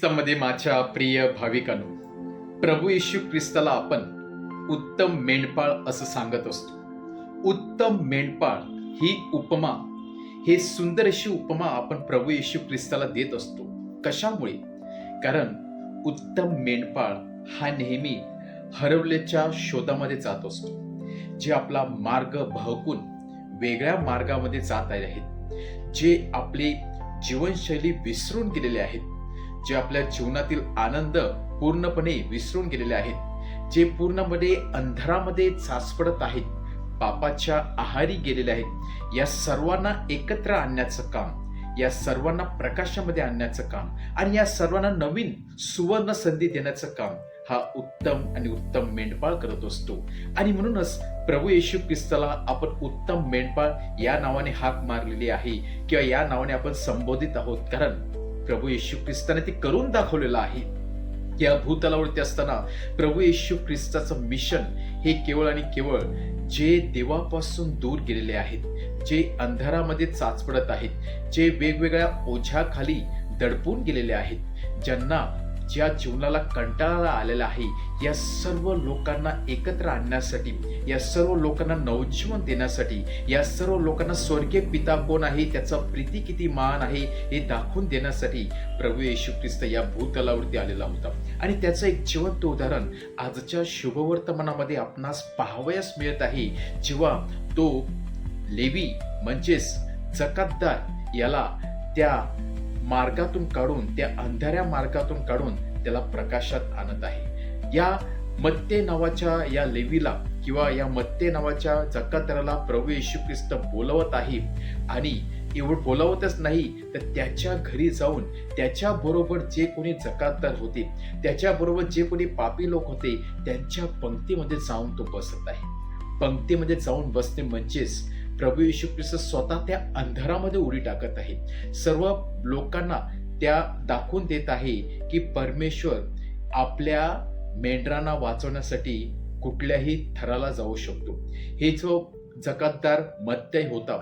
मध्ये माझ्या प्रिय भाविकांनो, प्रभू येशू ख्रिस्ताला आपण उत्तम मेंढपाळ असं सांगत असतो. उत्तम मेंढपाळ ही उपमा, हे सुंदर अशी उपमा आपण प्रभू येशू ख्रिस्ताला देत असतो. कशामुळे? कारण उत्तम मेंढपाळ हा नेहमी हरवल्याच्या शोधामध्ये जात असतो. जे आपला मार्ग बहकून वेगळ्या मार्गामध्ये जात आहेत, जे आपली जीवनशैली विसरून गेलेले आहेत, जे आपल्या जीवनातील आनंद पूर्णपणे विसरून गेलेले आहेत, जे पूर्णपणे अंधारामध्ये चाचपडत आहेत, पापाच्या आहारी गेलेले आहेत, या सर्वांना एकत्र आणण्याचं काम, या सर्वांना प्रकाशामध्ये आणण्याचं काम आणि या सर्वांना नवीन सुवर्ण संधी देण्याचं काम हा उत्तम मेंढपाळ करत असतो. आणि म्हणूनच प्रभू येशू ख्रिस्ताला आपण उत्तम मेंढपाळ या नावाने हाक मारलेली आहे किंवा या नावाने आपण संबोधित आहोत. कारण प्रभू येशू ख्रिस्ताने ते करून दाखवलेलं आहे. या भूतलावरती असताना प्रभू येशू ख्रिस्ताचं मिशन हे केवळ आणि केवळ जे देवापासून दूर गेलेले आहेत, जे अंधारामध्ये चाचपडत आहेत, जे वेगवेगळ्या ओझ्याखाली दडपून गेलेले आहेत, ज्यांना ज्या जीवनाला कंटाळा आलेला आहे, या सर्व लोकांना एकत्र आणण्यासाठी, या सर्व लोकांना नवजीवन देण्यासाठी, या सर्व लोकांना स्वर्गीय पिता कोण आहे, त्याचा प्रीती किती महान आहे हे दाखवून देण्यासाठी प्रभू येशू ख्रिस्त या भूतलावरती आलेला होता. आणि त्याचं एक जिवंत उदाहरण आजच्या शुभवर्तमानामध्ये आपणास पाहावयास मिळत आहे, जेव्हा तो लेवी म्हणजेच जकातदार याला त्या मार्गातून काढून, त्या अंधाऱ्या मार्गातून काढून त्याला प्रकाशात आणत आहे. या मत्ते नावाच्या या लेवीला किंवा या मत्ते नावाच्या जकातदाराला प्रभू येशू ख्रिस्त बोलवत आहे. आणि एवढं बोलवतच नाही तर त्याच्या घरी जाऊन त्याच्या बरोबर जे कोणी जकातदार होते, त्याच्या बरोबर जे कोणी पापी लोक होते, त्यांच्या पंक्तीमध्ये जाऊन तो बसत आहे. पंक्तीमध्ये जाऊन बसते म्हणजेच प्रभू येशू ख्रिस्त स्वतः त्या अंधारामध्ये उडी टाकत आहे. सर्व लोकांना त्या दाखवून देत आहे की परमेश्वर आपल्या मेंढरांना वाचवण्यासाठी कुठल्याही थराला जाऊ शकतो. हे जो जकातदार मत्ते होता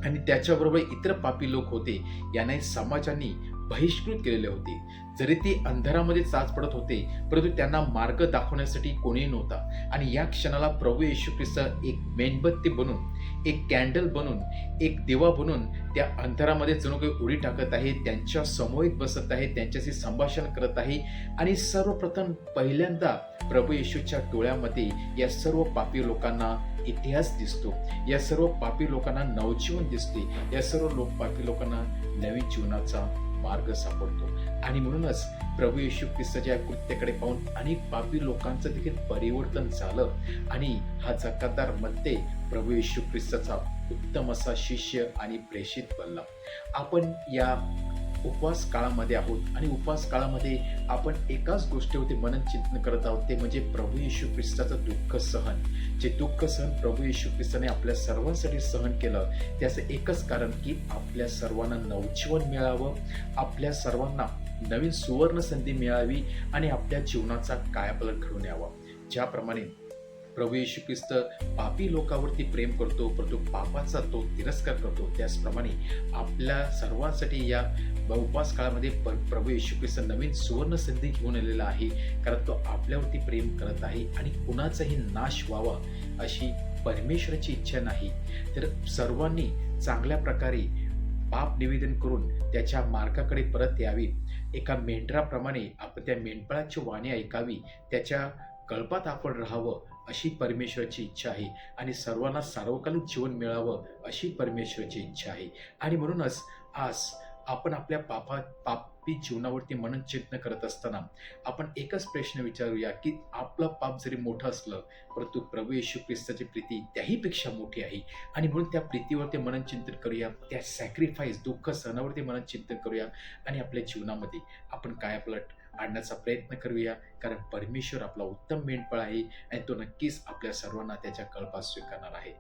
आणि त्याच्याबरोबर इतर पापी लोक होते, यांना समाजाने बहिष्कृत केलेले होते. जरी ते अंधारामध्ये चाच पडत होते, परंतु त्यांना मार्ग दाखवण्यासाठी कोणी नव्हता. आणि या क्षणाला प्रभू येशू ख्रिस्त एक मेणबत्ती बनून, एक कॅन्डल बनून, एक दिवा बनून त्या अंधारामध्ये जणू काही उडी टाकत आहे, त्यांच्या समोरीत बसत आहे, त्यांच्याशी संभाषण करत आहे. आणि सर्वप्रथम पहिल्यांदा प्रभू येशूच्या डोळ्यामध्ये या सर्व पापी लोकांना इतिहास दिसतो, या सर्व पापी लोकांना नवजीवन दिसते, या सर्व पापी लोकांना नवीन जीवनाचा मार्ग सापडतो. आणि म्हणूनच प्रभू येशू ख्रिस्ताच्या कृत्याकडे पाहून अनेक पापी लोकांचं देखील परिवर्तन झालं. आणि हा जकातदार मध्ये प्रभू येशू ख्रिस्ताचा उत्तम असा शिष्य आणि प्रेषित बनला. आपण या उपवास काळामध्ये आहोत आणि उपवास काळामध्ये आपण एकाच गोष्टीवरती मनन चिंतन करत आहोत, ते म्हणजे प्रभू येशू ख्रिस्ताचं दुःख सहन. जे दुःख सहन प्रभू येशू ख्रिस्ताने आपल्या सर्वांसाठी सहन केलं, त्याचं एकच कारण की आपल्या सर्वांना नवजीवन मिळावं, आपल्या सर्वांना नवीन सुवर्ण संधी मिळावी आणि आपल्या जीवनाचा कायापालट घडून यावा. ज्याप्रमाणे प्रभू येशू ख्रिस्त पापी लोकांवरती प्रेम करतो, परंतु पापाचा तो तिरस्कार करतो, त्याचप्रमाणे आपल्या सर्वांसाठी या उपवास काळामध्ये प्रभू येशू ख्रिस्त नवीन सुवर्ण संधी घेऊन आलेला आहे. कारण तो आपल्यावरती प्रेम करत आहे आणि कुणाचाही नाश व्हावा अशी परमेश्वराची इच्छा नाही. तर सर्वांनी चांगल्या प्रकारे पाप निवेदन करून त्याच्या मार्गाकडे परत यावी. एका मेंढराप्रमाणे आपण त्या मेंढपाळाची वाणी ऐकावी, त्याच्या कळपात आपण राहावं अशी परमेश्वराची इच्छा आहे. आणि सर्वांना सार्वकालिक जीवन मिळावं अशी परमेश्वराची इच्छा आहे. आणि म्हणूनच आज आपण आपल्या पापी जीवनावरती मनन चिंतन करत असताना आपण एकच प्रश्न विचारूया की आपलं पाप जरी मोठं असलं, परंतु प्रभू येशू ख्रिस्ताची प्रीती त्याहीपेक्षा मोठी आहे. आणि म्हणून त्या प्रीतीवरती मनन चिंतन करूया, त्या सॅक्रिफाईस दुःख सहनावरती मनन चिंतन करूया आणि आपल्या जीवनामध्ये आपण कायापालट आणण्याचा प्रयत्न करूया. कारण परमेश्वर आपला उत्तम मेंढपाळ आहे आणि तो नक्कीच आपल्या सर्वांना त्याच्या कळपात स्वीकारणार आहे.